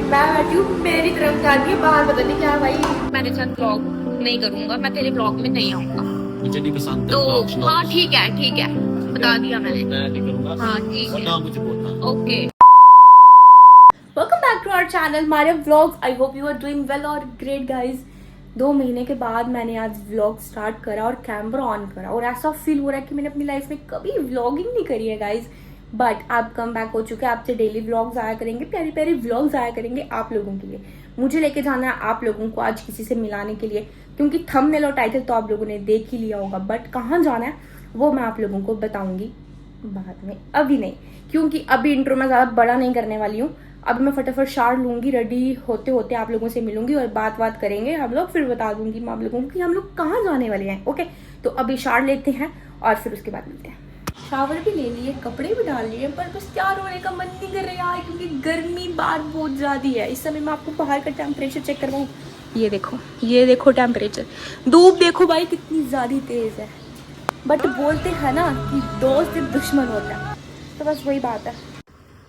मैं बैठी हूँ मेरी तरफ जाती है बाहर, पता नहीं क्या भाई। मेरे साथ ब्लॉग नहीं करूंगा, मैं तेरे ब्लॉग में नहीं आऊंगा। मुझे नहीं पसंद तो ब्लॉग्स। हाँ ठीक है बता दिया मैंने। मैं नहीं करूंगा। हाँ ठीक और है, ना मुझे बोलना। Okay. Welcome back to our channel Maria vlogs. I hope you are doing well और ग्रेट गाइज। 2 महीने के बाद मैंने आज व्लॉग स्टार्ट करा और कैमरा ऑन करा और ऐसा फील हो रहा है कि मैंने अपनी लाइफ में कभी व्लॉगिंग नहीं करी है गाइज। बट आप कम बैक हो चुके हैं, आपसे डेली व्लॉग्स आया करेंगे, प्यारी प्यारी व्लॉग्स आया करेंगे आप लोगों के लिए। मुझे लेके जाना है आप लोगों को आज किसी से मिलाने के लिए, क्योंकि थंबनेल और टाइटल तो आप लोगों ने देख ही लिया होगा। बट कहाँ जाना है वो मैं आप लोगों को बताऊंगी बाद में, अभी नहीं, क्योंकि अभी इंट्रो में ज़्यादा बड़ा नहीं करने वाली हूँ। अभी मैं फटाफट शार लूंगी, रेडी होते होते आप लोगों से मिलूंगी और बात करेंगे हम लोग, फिर बता दूंगी मैं आप लोगों को कि हम लोग कहाँ जाने वाले हैं। ओके, तो अभी शार लेते हैं और फिर उसके बाद मिलते हैं। शावर भी ले लिए, कपड़े भी डाल लिए, पर बस तैयार होने का मन नहीं कर रहा यार, क्योंकि गर्मी बाहर बहुत ज़्यादा है। इस समय मैं आपको बाहर का टेम्परेचर चेक करवाऊँ। ये देखो टेम्परेचर, धूप देखो भाई कितनी ज़्यादा तेज़ है। बट बोलते हैं ना कि दोस्त दुश्मन होता है, तो बस वही बात है।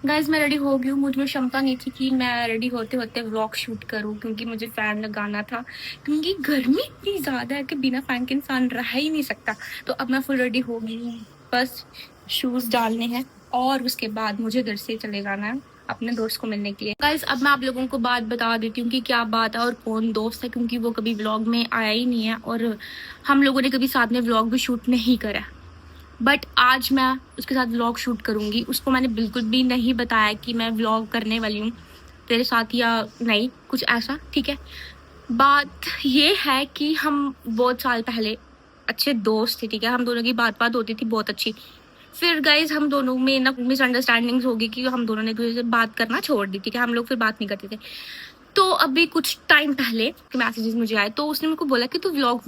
गाइज मैं रेडी हो गई हूँ, मुझ में क्षमता नहीं थी कि मैं रेडी होते होते व्लॉग शूट करूँ, क्योंकि मुझे फैन लगाना था, क्योंकि गर्मी इतनी ज़्यादा है कि बिना फैन के इंसान रह ही नहीं सकता। तो अब मैं फुल रेडी हो गई हूँ, बस शूज़ डालने हैं और उसके बाद मुझे घर से चले जाना है अपने दोस्त को मिलने के लिए। गाइज अब मैं आप लोगों को बात बता देती हूँ कि क्या बात है और कौन दोस्त है, क्योंकि वो कभी व्लॉग में आया ही नहीं है और हम लोगों ने कभी साथ में व्लॉग भी शूट नहीं करा। बट आज मैं उसके साथ व्लॉग शूट करूंगी। उसको मैंने बिल्कुल भी नहीं बताया कि मैं व्लॉग करने वाली हूँ तेरे साथ या नहीं, कुछ ऐसा, ठीक है। बात ये है कि हम बहुत साल पहले अच्छे दोस्त थे, ठीक है। हम दोनों की बात होती थी बहुत अच्छी। फिर गाइज हम दोनों में ना मिसअंडरस्टैंडिंग्स हो गई कि हम दोनों ने एक दूसरे से बात करना छोड़ दी, ठीक है। हम लोग फिर बात नहीं करते थे। तो अभी कुछ टाइम पहले मैसेजेस मुझे आए, तो उसने मेरे को बोला कि तू व्लॉग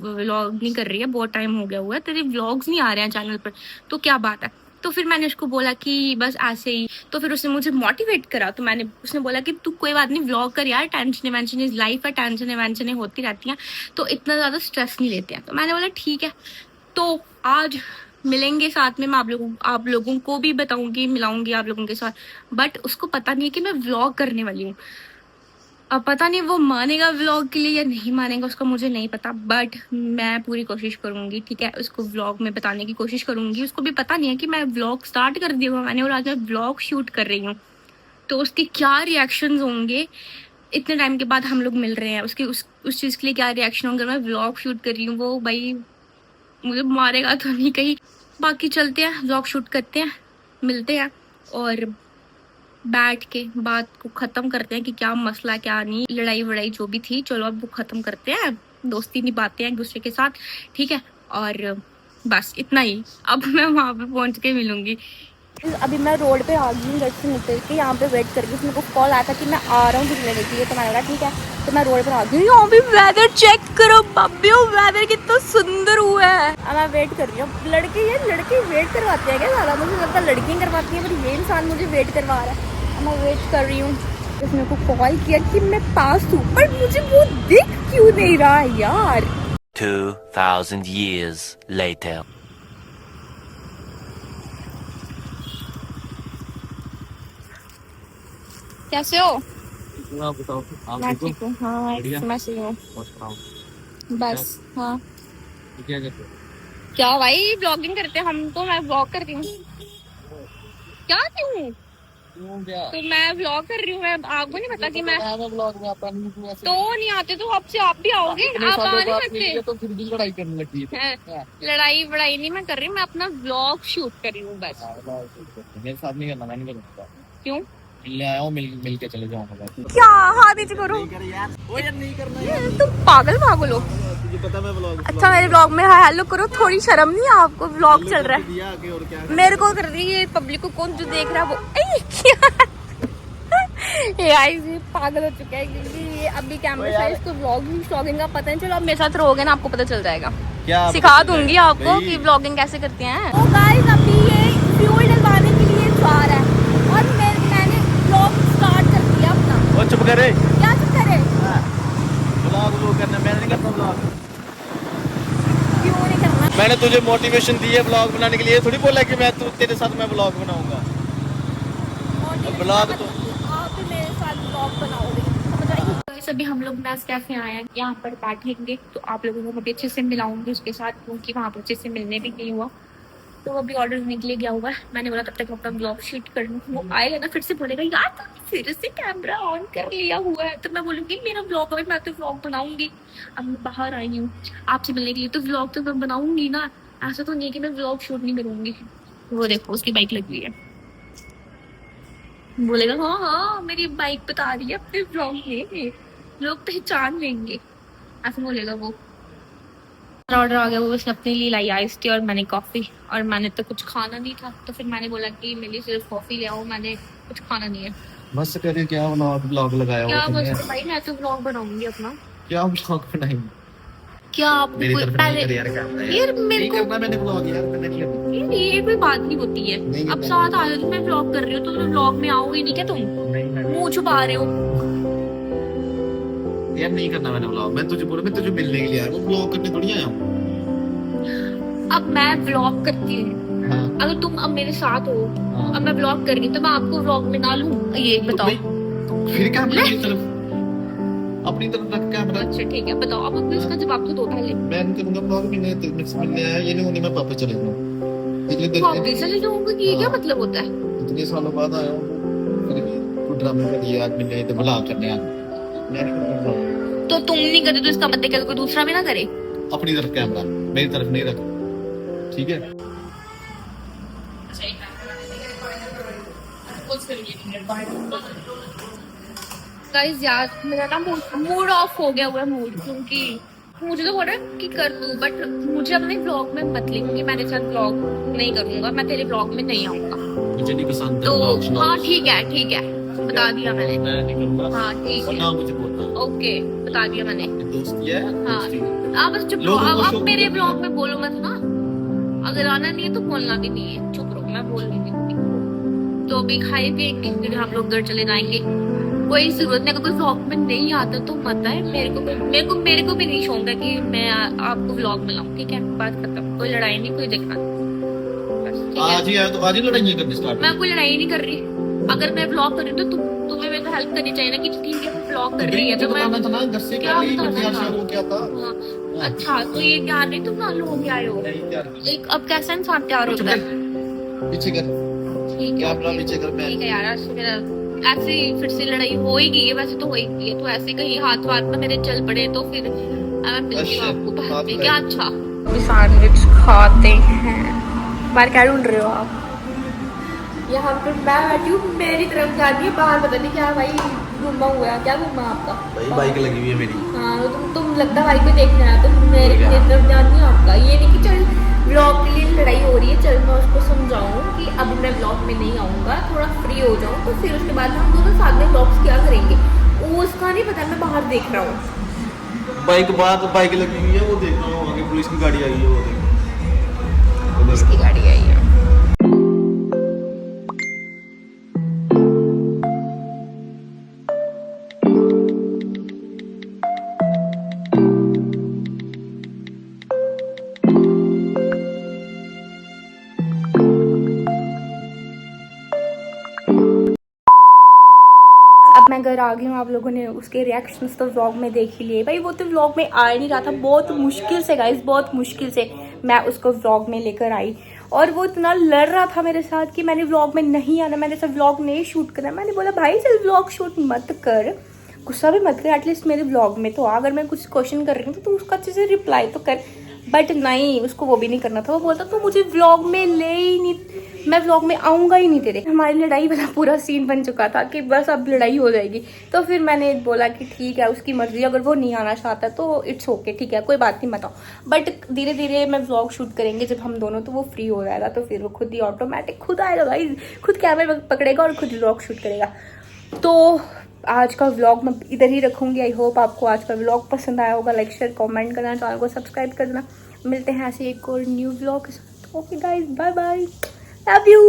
नहीं कर रही है, बहुत टाइम हो गया हुआ है, तेरे व्लॉग्स नहीं आ रहे हैं चैनल पर, तो क्या बात है। तो फिर मैंने उसको बोला कि बस ऐसे ही। तो फिर उसने मुझे मोटिवेट करा, तो उसने बोला कि तू कोई बात नहीं, व्लॉग कर यार, टेंशन वेंशन इज लाइफ है, टेंशन वेंशन होती रहती हैं, तो इतना ज़्यादा स्ट्रेस नहीं लेते हैं। तो मैंने बोला ठीक है। तो आज मिलेंगे साथ में, मैं आप लोगों को भी बताऊंगी, मिलाऊंगी आप लोगों के साथ। बट उसको पता नहीं है कि मैं व्लॉग करने वाली हूँ। अब पता नहीं वो मानेगा व्लॉग के लिए या नहीं मानेगा, उसका मुझे नहीं पता। बट मैं पूरी कोशिश करूंगी, ठीक है, उसको व्लॉग में बताने की कोशिश करूंगी। उसको भी पता नहीं है कि मैं व्लॉग स्टार्ट कर दिया हुआ मैंने और आज मैं व्लॉग शूट कर रही हूँ। तो उसके क्या रिएक्शंस होंगे, इतने टाइम के बाद हम लोग मिल रहे हैं, उसके उस चीज़ के लिए क्या रिएक्शन होंगे, मैं व्लॉग शूट कर रही हूँ, वो भाई मुझे मारेगा तो नहीं कहीं। बाकी चलते हैं, व्लॉग शूट करते हैं, मिलते हैं और बैठ के बात को खत्म करते हैं कि क्या मसला क्या नहीं, लड़ाई वड़ाई जो भी थी, चलो अब वो खत्म करते हैं, दोस्ती निभाते हैं एक दूसरे के साथ, ठीक है। और बस इतना ही, अब मैं वहां पे पहुंच के मिलूंगी। अभी मैं रोड पे आ गई हूँ, घर से निकल के यहाँ पे वेट करके, उसमें को कॉल आया था कि मैं आ रहा हूँ कुछ लेने के लिए, तो मैंने बोला ठीक है। तो मैं रोड पे आ गई हूँ, यहाँ पे वेदर चेक करो बाबी, वेदर कितना सुंदर हुआ है। अब मैं वेट कर रही हूँ। लड़के वेट करवाते हैं क्या ज़्यादा, मुझे लगता है लड़कियाँ करवाती हैं, पर ये इंसान मुझे वेट करवा रहा है। अब मैं वेट कर रही हूँ। उसने को कॉल किया कि मैं पास हूँ, पर मुझे वो दिख क्यों नहीं रहा यार। 2000 years later. कैसे हो? आप बताओ, आप मैं ठीक हो? ठीक हूँ, हाँ बढ़िया। मैं सही हूँ, और सुनाओ। बस। हाँ क्या कहते हो? क्या भाई, ब्लॉगिंग करते हैं हम, तो मैं ब्लॉग कर रही हूँ। क्या क्यों? क्यों क्या? तो मैं व्लॉग कर रही हूँ, मैं आपको नहीं पता कि मैं ब्लॉग में आता नहीं हूँ ऐसे। तो नहीं आते, तो आपसे आप भी आओगे, आप आ नहीं सकते। तो फिर भी लड़ाई करने लगी हैं? लड़ाई वड़ाई नहीं मैं कर रही, मैं अपना व्लॉग शूट कर रही हूँ बस। मेरे साथ नहीं करना, मैं नहीं करूँगा। क्यों? मिलने आया हूँ, मिल के चले जाऊंगा। क्या हाथ नीचे करो, नहीं करना यार। तुम पागल हो। तुझे पता मैं ब्लॉग अच्छा मेरे ब्लॉग में हाय हेलो करो, थोड़ी शर्म नहीं है आपको, ब्लॉग चल रहा है। दिया आगे और क्या मेरे को कर रही है पब्लिक को, कौन जो देख रहा है वो क्या ये गाइस ये पागल हो चुका है, क्योंकि ये अभी कैमरा से इसको व्लॉगिंग का पता नहीं। चलो अब मेरे साथ रहोगे ना, आपको पता चल जाएगा, क्या सिखा दूंगी आपको कि व्लॉगिंग कैसे करते हैं। तो गाइस अभी ये फ्यूल डलवाने के लिए जा रहा है और मैंने व्लॉग स्टार्ट कर दिया अपना। वो चुप करे, क्या चुप करे, ब्लॉग वो करना, मैं नहीं करता ब्लॉग। क्यों नहीं करना? मैंने तुझे मोटिवेशन दी है ब्लॉग बनाने के लिए, थोड़ी बोला कि मैं तेरे साथ मैं ब्लॉग बनाऊंगा। ब्लॉग तो आप भी मेरे साथ ब्लॉग बनाओगे गाइस अभी हम लोग नेस कैफे आए हैं, यहाँ पर बैठेंगे तो आप लोगों को अभी अच्छे से मिलाऊंगी उसके साथ, क्योंकि वहाँ पर अच्छे से मिलने भी नहीं हुआ। तो अभी ऑर्डर करने के लिए गया हुआ है। मैंने बोला तब तक अपना ब्लॉग शूट कर लूँ। वो आएगा ना फिर से बोलेगा यार तुमने फिर से कैमरा ऑन कर लिया हुआ है, तो मैं बोलूँगी मेरा ब्लॉग है, मैं तो ब्लॉग बनाऊंगी। अब मैं बाहर आई हूँ आपसे मिलने के लिए, तो ब्लॉग तो मैं बनाऊंगी ना। ऐसा तो नहीं है कि मैं ब्लॉग शूट नहीं करूंगी। वो देखो उसकी बाइक लगी हुई है, बोलेगा हाँ हाँ मेरी बाइक बता रही है अपने ब्लॉग में, लोग पहचान लेंगे, ऐसा बोलेगा वो। ऑर्डर आ गया, वो उसने अपने लिए लाई आइस टी और मैंने कॉफी, और मैंने तो कुछ खाना नहीं था तो फिर मैंने बोला कि मेरे लिए सिर्फ कॉफी ले आओ, मैंने कुछ खाना नहीं है। बस करे क्या ब्लॉग लगाया क्या हुआ बस तुमने? भाई मैं तो ब्लॉग बनाऊंगी अपना। क्या ब्लॉग बनाएंगे? क्या आप मेरी कोई तरफ पहले नहीं कर यार, करना है यार मेरे नहीं को करना मैंने ब्लॉग यार, मैंने नहीं करना। ये कोई बात नहीं होती है। नहीं अब करना। साथ आ जाओ, मैं ब्लॉग कर रही हूँ तो ब्लॉग में आओगे नहीं क्या तुम? नहीं मुंह छुपा रहे हो। यार नहीं करना मैंने ब्लॉग, मैं तुझे बोला मैं तुझे मिलने के लिए आया हूँ, ब्लॉग करने थोड़ी आया हूँ। अब मैं ब्लॉग करती हूँ, हाँ अगर तुम अब मेरे साथ हो, हाँ। अब मैं ब्लॉग कर रही हूँ तो मैं आपको ब्लॉग में ना लूं, ये बताओ। फिर कैमरा अपनी तरफ रख कैमरा। अच्छा ठीक है बताओ, अब अपने इसका जवाब तो दो पहले। मैं करूंगा ब्लॉग, मैंने तुझसे मिलने आया, ये नहीं होनी मैं पापा चले जाऊँ। इतने तो आप कैसे ले जाओगे कि ये क्या मतलब होता है? इतने सालों बाद आया हूँ, फिर भी तू ड्रामे कर दिया आज मिलने तो ब्लॉग करने आ। मैं नहीं करूँगा vlog। तो तुम नहीं करते तो इसका मतलब क्या कोई दूसरा भी ना करे? अपनी तरफ कैमरा, मेरी तरफ नहीं रख, ठीक है? गाइस यार मेरा ना मूड ऑफ हो गया हुआ है मूड, क्योंकि मुझे तो हो रहा है कि कर दूं, बट मुझे अपने ब्लॉग में मत ले, क्योंकि मेरे साथ ब्लॉग नहीं करूंगा, मैं तेरे ब्लॉग में नहीं आऊंगा। मुझे नहीं पसंद तो vlogs, हाँ vlogs। ठीक है बता दिया मैंने। मैं नहीं करूंगा। हाँ ठीक है ना मुझे बोलना, ओके बता दिया मैंने। दोस्ती है हाँ दोस्ती। आप बस चुप रहो, लोगों को आप शौक मेरे होता है। ब्लॉग में बोलो मत ना, अगर आना नहीं है तो बोलना भी नहीं है, चुप रहो मैं बोल नहीं सकती। तो अभी खाए पिएंगे फिर हम लोग घर चले जाएंगे, कोई जरूरत नहीं, अगर कोई व्लॉग में नहीं आता तो मत आए, मेरे को भी नहीं शौक है कि मैं आपको व्लॉग में लाऊं, ठीक है बात खत्म, कोई लड़ाई नहीं कोई झगड़ा नहीं, बस, ठीक है? आज ही आया तो आज ही लड़ाई करनी स्टार्ट। मैं कोई लड़ाई नहीं कर रही, अगर मैं व्लॉग कर रही हूँ तो तुम्हें मेरे को हेल्प करनी चाहिए ना, कि ठीक है व्लॉग कर रही है तो मैं बताना था ना, घर से क्या पहले ही बताना यार था? से वो क्या था। हाँ, अच्छा तो ये ज्ञान नहीं तुम मान लो क्या हो, नहीं यार, एक अब कैसा इंसान तैयार होता है? पीछे कर, ठीक है कैमरा okay, पीछे कर, मैं ठीक है यार आज मेरा ऐसे ही फिर से लड़ाई हो ही गई है, वैसे तो हो ही गई है, तो ऐसे कहीं हाथ वाथ में मेरे चल पड़े तो फिर मैं मिलती हूँ अच्छा, आपको बाद हाथ में। में। क्या अच्छा सैंडविच खाते हैं, बाहर क्या ढूंढ रहे हो आप? यहाँ पर मैं बैठी हूँ, मेरी तरफ जाती है बाहर, पता नहीं क्या भाई घूमा हुआ है, क्या घूमा आपका? भाई बाइक लगी हुई है मेरी। हाँ तुम लगता भाई को देखने आया, तुम मेरी तरफ जाती हो आपका, ये नहीं कि चल ब्लॉग के लिए लड़ाई हो रही है, चल मैं उसको समझाऊं कि अभी मैं ब्लॉग में नहीं आऊंगा, थोड़ा फ्री हो जाऊं तो फिर उसके बाद हम दोनों साथ में ब्लॉग्स क्या करेंगे, वो उसका नहीं पता, मैं बाहर देख रहा हूँ। बाइक बात बाइक लगी हुई है, वो देख रहा हूँ, आगे पुलिस की गाड़ी आई है, वो देख। उसकी गाड़ी आई है। अब मैं घर आ गई हूँ, आप लोगों ने उसके रिएक्शंस तो व्लॉग में देख ही लिए। भाई वो तो व्लॉग में आ ही नहीं रहा था, बहुत मुश्किल से गाइस, बहुत मुश्किल से मैं उसको व्लॉग में लेकर आई, और वो इतना लड़ रहा था मेरे साथ कि मैंने व्लॉग में नहीं आना, मैंने सब व्लॉग नहीं शूट करना। मैंने बोला भाई चल व्लॉग शूट मत कर, गुस्सा भी मत कर, एटलीस्ट मेरे व्लॉग में तो अगर मैं कुछ क्वेश्चन कर रही हूँ तो तू उसका अच्छे से रिप्लाई तो कर। बट नहीं, उसको वो भी नहीं करना था, वो बोलता तो मुझे व्लॉग में ले ही नहीं, मैं व्लॉग में आऊँगा ही नहीं तेरे। हमारी लड़ाई वाला पूरा सीन बन चुका था कि बस अब लड़ाई हो जाएगी, तो फिर मैंने बोला कि ठीक है उसकी मर्जी, अगर वो नहीं आना चाहता तो इट्स ओके, ठीक है कोई बात नहीं, बताओ। बट धीरे धीरे मैं व्लॉग शूट करेंगे जब हम दोनों, तो वो फ्री हो जाएगा तो फिर वो खुद ही ऑटोमेटिक खुद आएगा भाई, खुद कैमरा पकड़ेगा और खुद व्लॉग शूट करेगा। तो आज का व्लॉग मैं इधर ही रखूँगी। आई होप आपको आज का व्लॉग पसंद आया होगा। लाइक शेयर कमेंट करना, चैनल को सब्सक्राइब करना। मिलते हैं ऐसे एक और न्यू व्लॉग के साथ। Okay guys, bye bye, love you.